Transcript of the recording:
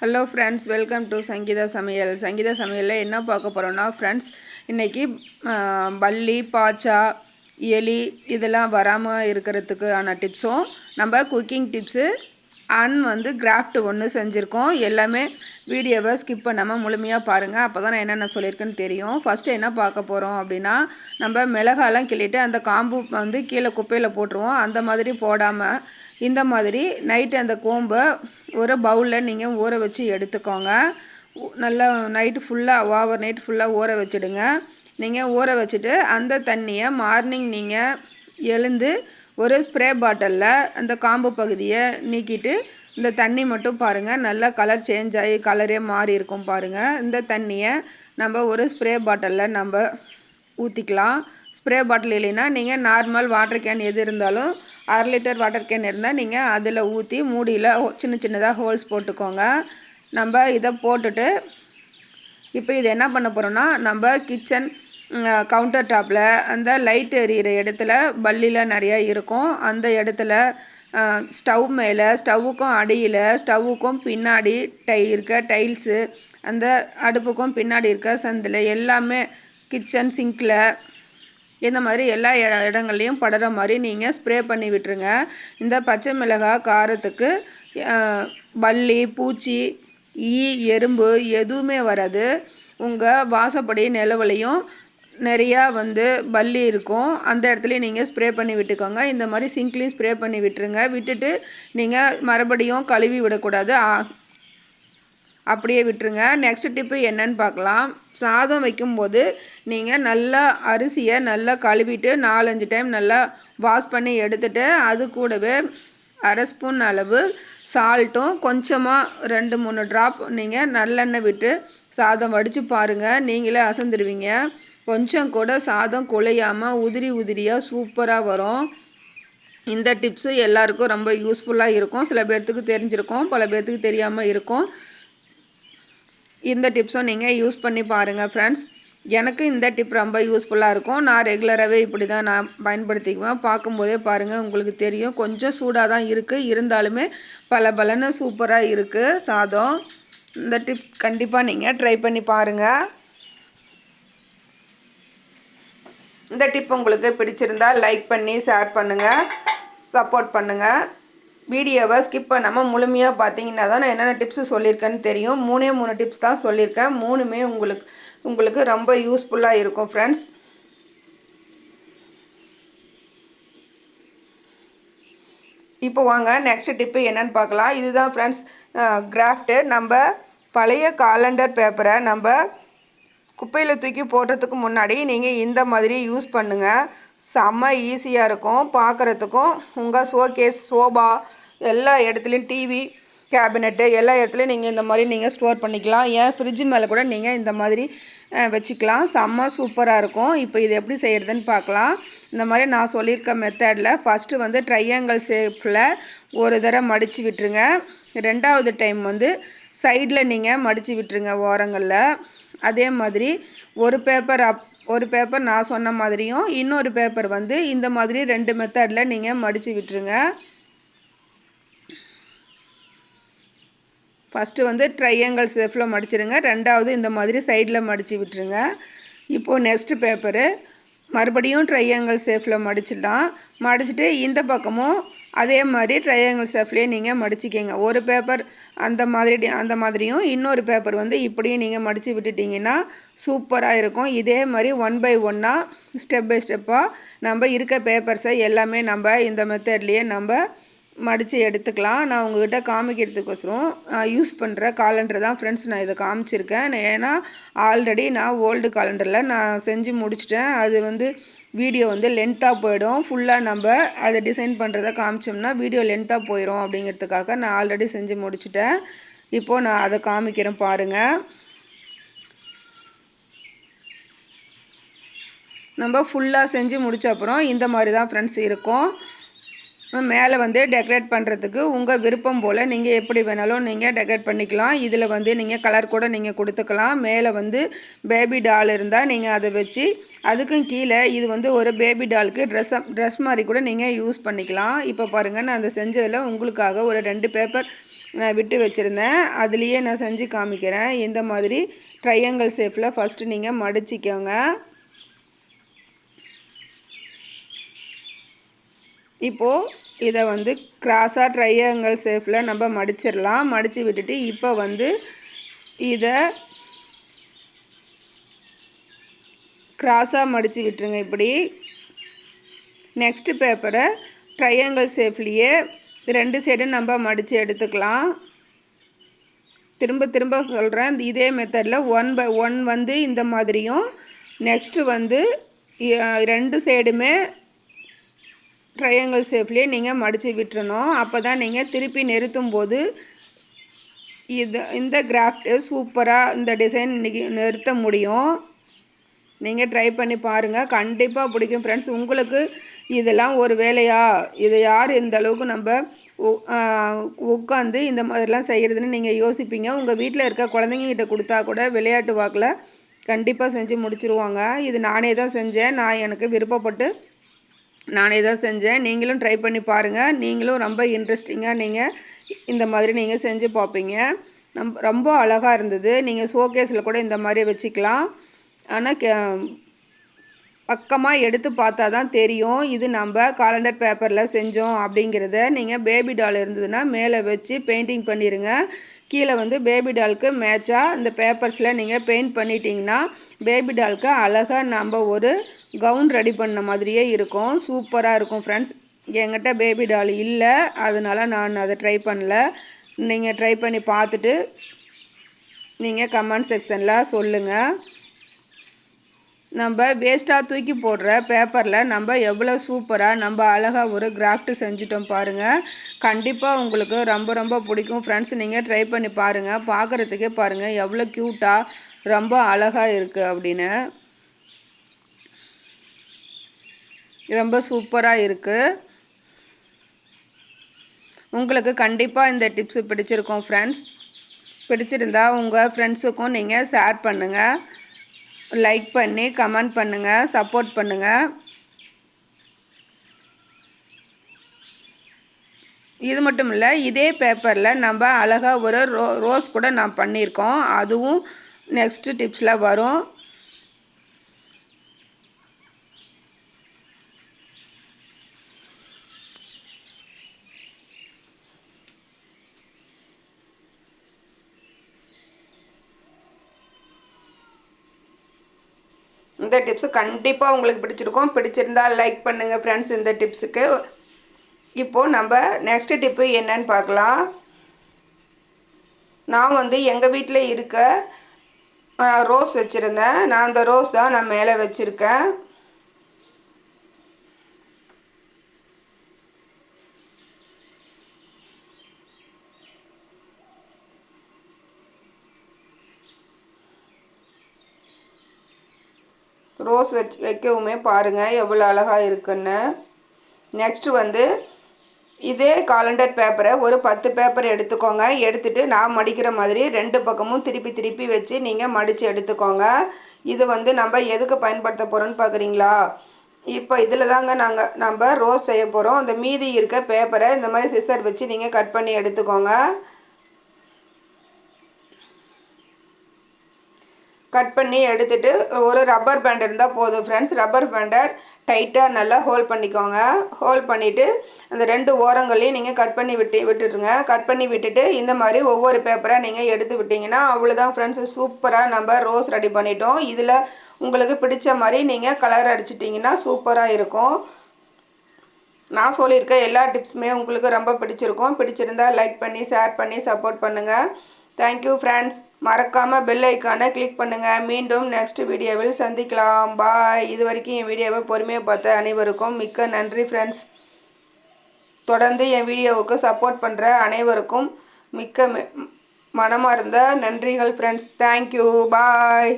Hello friends, welcome to Sangeetha சமையல். சங்கீதா சமையலில் என்ன பார்க்க போகிறோன்னா ஃப்ரெண்ட்ஸ், இன்றைக்கி பல்லி, பாச்சா, எலி இதெல்லாம் வராமல் இருக்கிறதுக்கான டிப்ஸும் நம்ம குக்கிங் டிப்ஸு கிராஃப்ட் ஒன்று செஞ்சுருக்கோம். எல்லாமே வீடியோவை ஸ்கிப் பண்ணாமல் முழுமையாக பாருங்கள். அப்போ தான் நான் என்னென்ன சொல்லியிருக்கேன்னு தெரியும். ஃபஸ்ட்டு என்ன பார்க்க போகிறோம் அப்படின்னா, நம்ம மிளகாலாம் கிள்ளிட்டு அந்த காம்பு கீழே குப்பையில் போட்டுருவோம். அந்த மாதிரி போடாமல் இந்த மாதிரி நைட்டு அந்த கோம்பை ஒரு பவுலில் நீங்கள் ஊற வச்சு எடுத்துக்கோங்க. நல்லா நைட்டு ஃபுல்லாக ஓவர் நைட் ஃபுல்லாக ஊற வச்சுடுங்க. நீங்கள் ஊற வச்சுட்டு அந்த தண்ணியை மார்னிங் நீங்கள் எழுந்து ஒரு ஸ்ப்ரே பாட்டிலில் அந்த காம்பு பகுதியை நீக்கிட்டு இந்த தண்ணி மட்டும் பாருங்கள், நல்லா கலர் சேஞ்ச் ஆகி கலரே மாறி இருக்கும் பாருங்கள். இந்த தண்ணியை நம்ம ஒரு ஸ்ப்ரே பாட்டிலில் நம்ம ஊற்றிக்கலாம். ஸ்ப்ரே பாட்டில் இல்லைன்னா நீங்கள் நார்மல் வாட்டர் கேன் எது இருந்தாலும் 1/2 லிட்டர் வாட்டர் கேன் இருந்தால் நீங்கள் அதில் ஊற்றி மூடியில் சின்ன சின்னதாக ஹோல்ஸ் போட்டுக்கோங்க. நம்ம இதை போட்டுட்டு இப்போ இது என்ன பண்ண போகிறோன்னா, நம்ம கிச்சன் கவுண்டர் டாப்பில் அந்த லைட் எரியிற இடத்துல பல்லியில் நிறையா இருக்கும். அந்த இடத்துல ஸ்டவ் மேலே, ஸ்டவ்வுக்கும் அடியில், ஸ்டவ்வுக்கும் பின்னாடி இருக்க டைல்ஸு, அந்த அடுப்புக்கும் பின்னாடி இருக்க சந்தில் எல்லாமே, கிச்சன் சிங்கில் இந்த மாதிரி எல்லா இடங்கள்லையும் படுற மாதிரி நீங்கள் ஸ்ப்ரே பண்ணி விட்டுருங்க. இந்த பச்சை மிளகாய் காரத்துக்கு பல்லி, பூச்சி, ஈ, எறும்பு எதுவுமே வராது. உங்கள் வாசப்படி நிலவுலையும் நிறையா பல்லி இருக்கும். அந்த இடத்துலையும் நீங்கள் ஸ்ப்ரே பண்ணி விட்டுக்கோங்க. இந்த மாதிரி சிங்க்லேயும் ஸ்ப்ரே பண்ணி விட்டுருங்க. விட்டுட்டு நீங்கள் மறுபடியும் கழுவி விடக்கூடாது, அப்படியே விட்டுருங்க. நெக்ஸ்ட் டிப்பு என்னன்னு பார்க்கலாம். சாதம் வைக்கும்போது நீங்கள் நல்லா அரிசியை நல்லா கழுவிட்டு 4-5 டைம் நல்லா வாஷ் பண்ணி எடுத்துகிட்டு அது கூடவே 1/2 ஸ்பூன் அளவு சால்ட்டும் கொஞ்சமாக 2-3 ட்ராப் நீங்கள் நல்லெண்ணெய் விட்டு சாதம் வடித்து பாருங்கள். நீங்களே அசந்துடுவீங்க. கொஞ்சம் கூட சாதம் குழையாமல் உதிரி உதிரியாக சூப்பராக வரும். இந்த டிப்ஸு எல்லாருக்கும் ரொம்ப யூஸ்ஃபுல்லாக இருக்கும். சில பேர்த்துக்கு தெரிஞ்சிருக்கும், பல பேர்த்துக்கு தெரியாமல் இருக்கும். இந்த டிப்ஸும் நீங்கள் யூஸ் பண்ணி பாருங்கள் ஃப்ரெண்ட்ஸ். எனக்கு இந்த டிப் ரொம்ப யூஸ்ஃபுல்லாக இருக்கும். நான் ரெகுலராகவே இப்படி தான் நான் பயன்படுத்திக்குவேன். பார்க்கும்போதே பாருங்கள், உங்களுக்கு தெரியும். கொஞ்சம் சூடாக தான் இருக்குது, இருந்தாலுமே பலன்னு சூப்பராக இருக்குது சாதம். இந்த டிப் கண்டிப்பாக நீங்கள் ட்ரை பண்ணி பாருங்கள். இந்த டிப் உங்களுக்கு பிடிச்சிருந்தால் லைக் பண்ணி ஷேர் பண்ணுங்கள், சப்போர்ட் பண்ணுங்கள். வீடியோவை ஸ்கிப் பண்ணாமல் முழுமையாக பார்த்தீங்கன்னா தான் நான் என்னென்ன டிப்ஸு சொல்லியிருக்கேன்னு தெரியும். 3 டிப்ஸ் தான் சொல்லியிருக்கேன். 3மே உங்களுக்கு ரொம்ப யூஸ்ஃபுல்லாக இருக்கும் ஃப்ரெண்ட்ஸ். இப்போ வாங்க நெக்ஸ்ட் டிப்பு என்னென்னு பார்க்கலாம். இதுதான் ஃப்ரெண்ட்ஸ் கிராஃப்ட்டு. நம்ம பழைய காலண்டர் பேப்பரை நம்ம குப்பையில் தூக்கி போடுறதுக்கு முன்னாடி நீங்கள் இந்த மாதிரி யூஸ் பண்ணுங்கள். செம்ம ஈஸியாக இருக்கும். பார்க்குறதுக்கும் உங்கள் ஷோகேஸ், சோபா எல்லா இடத்துலையும், டிவி கேபினெட்டு எல்லா இடத்துலையும் நீங்கள் இந்த மாதிரி நீங்கள் ஸ்டோர் பண்ணிக்கலாம். ஏன் ஃப்ரிட்ஜு மேலே கூட நீங்கள் இந்த மாதிரி வச்சுக்கலாம். செம்ம சூப்பராக இருக்கும். இப்போ இது எப்படி செய்கிறதுன்னு பார்க்கலாம். இந்த மாதிரி நான் சொல்லியிருக்க மெத்தடில் ஃபஸ்ட்டு ட்ரையாங்கிள் ஷேப்பில் ஒரு தடவை மடித்து விட்டுருங்க. 2வது டைம் சைடில் நீங்கள் மடித்து விட்டுருங்க ஓரங்களில். அதே மாதிரி ஒரு பேப்பர் நான் சொன்ன மாதிரியும் இன்னொரு பேப்பர் இந்த மாதிரி 2 மெத்தடில் நீங்கள் மடித்து விட்டுருங்க. ஃபஸ்ட்டு ட்ரையாங்கிள் ஷேப்பில் மடிச்சிடுங்க. 2வது இந்த மாதிரி சைடில் மடித்து விட்டுருங்க. இப்போது நெக்ஸ்ட் பேப்பரு மறுபடியும் ட்ரையாங்கிள் ஷேப்பில் மடிச்சுட்டு இந்த பக்கமும் அதே மாதிரி ட்ரையாங்கிள் ஷேப்லேயே நீங்கள் மடிச்சிக்கங்க. ஒரு பேப்பர் அந்த மாதிரியும் இன்னொரு பேப்பர் இப்படியும் நீங்கள் மடித்து விட்டுட்டிங்கன்னா சூப்பராக இருக்கும். இதே மாதிரி 1 by 1 ஸ்டெப் பை ஸ்டெப்பாக நம்ம இருக்க பேப்பர்ஸை எல்லாமே நம்ம இந்த மெத்தட்லேயே நம்ம மடித்து எடுத்துக்கலாம். நான் உங்கள்கிட்ட காமிக்கிறதுக்கோசரம் யூஸ் பண்ணுற காலண்டர் தான் ஃப்ரெண்ட்ஸ் நான் இதை காமிச்சிருக்கேன். ஏன்னா ஆல்ரெடி நான் ஓல்டு காலண்டரில் நான் செஞ்சு முடிச்சிட்டேன். அது வீடியோ லென்த்தாக போயிடும். ஃபுல்லாக நம்ம அதை டிசைன் பண்ணுறதை காமிச்சோம்னா வீடியோ லென்த்தாக போயிடும். அப்படிங்கிறதுக்காக நான் ஆல்ரெடி செஞ்சு முடிச்சிட்டேன். இப்போது நான் அதை காமிக்கிறேன் பாருங்கள். நம்ம ஃபுல்லாக செஞ்சு முடித்த அப்புறம் இந்த மாதிரி தான் ஃப்ரெண்ட்ஸ் இருக்கும். மேலே டெக்கரேட் பண்ணுறதுக்கு உங்கள் விருப்பம் போல் நீங்கள் எப்படி வேணாலும் நீங்கள் டெக்கரேட் பண்ணிக்கலாம். இதில் நீங்கள் கலர் கூட நீங்கள் கொடுத்துக்கலாம். மேலே பேபி டால் இருந்தால் நீங்கள் அதை வச்சு, அதுக்கும் கீழே இது ஒரு பேபி டாலுக்கு ட்ரெஸ் மாதிரி கூட நீங்கள் யூஸ் பண்ணிக்கலாம். இப்போ பாருங்கள், நான் அந்த செஞ்சதில் உங்களுக்காக ஒரு 2 பேப்பர் நான் விட்டு வச்சுருந்தேன். அதுலேயே நான் செஞ்சு காமிக்கிறேன். இந்த மாதிரி ட்ரையாங்கிள் ஷேப்பில் ஃபஸ்ட்டு நீங்கள் மடிச்சிக்கோங்க. இப்போது இதை வந்து கிராஸாக ட்ரையாங்கிள் ஷேப்பில் நம்ம மடிச்சிடலாம். மடித்து விட்டுட்டு இப்போ வந்து இதை கிராஸாக மடித்து விட்டுருங்க இப்படி. நெக்ஸ்ட்டு பேப்பரை ட்ரையாங்கிள் ஷேப்லேயே 2 சைடும் நம்ம மடித்து எடுத்துக்கலாம். திரும்ப திரும்ப சொல்கிறேன், இதே மெத்தடில் 1 by 1 வந்து இந்த மாதிரியும், நெக்ஸ்ட்டு வந்து 2 சைடுமே ட்ரையாங்கிள் ஷேப்லேயே நீங்கள் மடித்து விட்டுறணும். அப்போ தான் நீங்கள் திருப்பி நிறுத்தும் போது இந்த கிராஃப்ட்டு சூப்பராக இந்த டிசைன் இன்றைக்கி நிறுத்த முடியும். நீங்கள் ட்ரை பண்ணி பாருங்கள், கண்டிப்பாக பிடிக்கும் ஃப்ரெண்ட்ஸ். உங்களுக்கு இதெல்லாம் ஒரு வேலையா, இதை யார் இந்த அளவுக்கு நம்ம உட்காந்து இந்த மாதிரிலாம் செய்கிறதுன்னு நீங்கள் யோசிப்பீங்க. உங்கள் வீட்டில் இருக்க குழந்தைங்ககிட்ட கொடுத்தா கூட விளையாட்டு வாக்கில் கண்டிப்பாக செஞ்சு முடிச்சுருவாங்க. இது நானே தான் செஞ்சேன். எனக்கு விருப்பப்பட்டு நானே தான் செஞ்சேன். நீங்களும் ட்ரை பண்ணி பாருங்கள். நீங்களும் ரொம்ப இன்ட்ரெஸ்டிங்காக நீங்கள் இந்த மாதிரி நீங்கள் செஞ்சு பார்ப்பீங்க. ரொம்ப அழகாக இருந்தது. நீங்கள் ஷோகேஸில் கூட இந்த மாதிரி வச்சுக்கலாம். ஆனால் பக்கமாக எடுத்து பார்த்தா தான் தெரியும் இது நம்ம காலண்டர் பேப்பரில் செஞ்சோம் அப்படிங்கிறத. நீங்கள் பேபி டால் இருந்ததுன்னா மேலே வச்சு பெயிண்டிங் பண்ணிடுங்க. கீழே வந்து பேபி டாலுக்கு மேட்சாக இந்த பேப்பர்ஸில் நீங்கள் பெயிண்ட் பண்ணிட்டீங்கன்னா பேபி டாலுக்கு அழகாக நம்ம ஒரு கவுன் ரெடி பண்ண மாதிரியே இருக்கும். சூப்பராக இருக்கும் ஃப்ரெண்ட்ஸ். என்கிட்ட பேபி டால் இல்லை, அதனால் நான் அதை ட்ரை பண்ணல. நீங்கள் ட்ரை பண்ணி பார்த்துட்டு நீங்கள் கமெண்ட் செக்ஷனில் சொல்லுங்கள். நம்ம வேஸ்ட்டாக தூக்கி போடுற பேப்பரில் நம்ம எவ்வளோ சூப்பராக நம்ம அழகாக ஒரு கிராஃப்ட் செஞ்சிட்டோம் பாருங்கள். கண்டிப்பாக உங்களுக்கு ரொம்ப ரொம்ப பிடிக்கும் ஃப்ரெண்ட்ஸ். நீங்கள் ட்ரை பண்ணி பாருங்கள். பார்க்குறதுக்கே பாருங்கள் எவ்வளோ க்யூட்டாக ரொம்ப அழகாக இருக்குது அப்படின்னு. ரொம்ப சூப்பராக இருக்குது. உங்களுக்கு கண்டிப்பாக இந்த டிப்ஸு பிடிச்சிருக்கும் ஃப்ரெண்ட்ஸ். பிடிச்சிருந்தா உங்கள் ஃப்ரெண்ட்ஸுக்கும் நீங்கள் ஷேர் பண்ணுங்கள், லைக் பண்ணி கமெண்ட் பண்ணுங்கள், சப்போர்ட் பண்ணுங்கள். இது மட்டும் இல்லை, இதே பேப்பரில் நம்ம அழகாக ஒரு ரோஸ் கூட நான் பண்ணியிருக்கோம். அதுவும் நெக்ஸ்ட்டு டிப்ஸில் வரும். இந்த டிப்ஸு கண்டிப்பாக உங்களுக்கு பிடிச்சிருக்கும். பிடிச்சிருந்தால் லைக் பண்ணுங்கள் ஃப்ரெண்ட்ஸ் இந்த டிப்ஸுக்கு. இப்போது நம்ம நெக்ஸ்ட்டு டிப்பு என்னன்னு பார்க்கலாம். நான் வந்து எங்கள் வீட்டில் இருக்க ரோஸ் வச்சுருந்தேன். நான் அந்த ரோஸ் தான் நான் மேலே வச்சுருக்கேன். ரோஸ் வைக்கவுமே பாருங்கள் எவ்வளோ அழகாக இருக்குன்னு. நெக்ஸ்ட்டு வந்து இதே காலண்டர் பேப்பரை ஒரு 10 பேப்பர் எடுத்துக்கோங்க. எடுத்துகிட்டு நான் மடிக்கிற மாதிரி 2 பக்கமும் திருப்பி திருப்பி வச்சு நீங்கள் மடித்து எடுத்துக்கோங்க. இது வந்து நம்ம எதுக்கு பயன்படுத்த போகிறோன்னு பார்க்குறீங்களா? இப்போ இதில் தாங்க நம்ம ரோஸ் செய்ய போகிறோம். அந்த மீதி இருக்க பேப்பரை இந்த மாதிரி சிசர் வச்சு நீங்கள் கட் பண்ணி எடுத்துக்கோங்க. கட் பண்ணி எடுத்துகிட்டு ஒரு ரப்பர் பேண்ட் இருந்தால் போதும் ஃப்ரெண்ட்ஸ். ரப்பர் பேண்டை டைட்டாக நல்லா ஹோல் பண்ணிக்கோங்க. ஹோல் பண்ணிவிட்டு அந்த 2 ஓரங்களையும் நீங்கள் கட் பண்ணி விட்டுடுங்க. கட் பண்ணி விட்டுட்டு இந்த மாதிரி ஒவ்வொரு பேப்பரை நீங்கள் எடுத்து விட்டிங்கன்னா அவ்வளோதான் ஃப்ரெண்ட்ஸ். சூப்பராக நம்ம ரோஸ் ரெடி பண்ணிட்டோம். இதில் உங்களுக்கு பிடிச்ச மாதிரி நீங்கள் கலர் அடிச்சிட்டிங்கன்னா சூப்பராக இருக்கும். நான் சொல்லியிருக்க எல்லா டிப்ஸுமே உங்களுக்கு ரொம்ப பிடிச்சிருக்கும். பிடிச்சிருந்தால் லைக் பண்ணி ஷேர் பண்ணி சப்போர்ட் பண்ணுங்கள். Thank you friends. மறக்காமல் பெல் ஐக்கானை கிளிக் பண்ணுங்கள். மீண்டும் நெக்ஸ்ட் வீடியோவில் சந்திக்கலாம். பாய். இது வரைக்கும் என் வீடியோவை பொறுமையாக பார்த்த அனைவருக்கும் மிக்க நன்றி ஃப்ரெண்ட்ஸ். தொடர்ந்து என் வீடியோவுக்கு சப்போர்ட் பண்ணுற அனைவருக்கும் மிக்க மனமார்ந்த நன்றிகள் ஃப்ரெண்ட்ஸ். தேங்க்யூ. பாய்.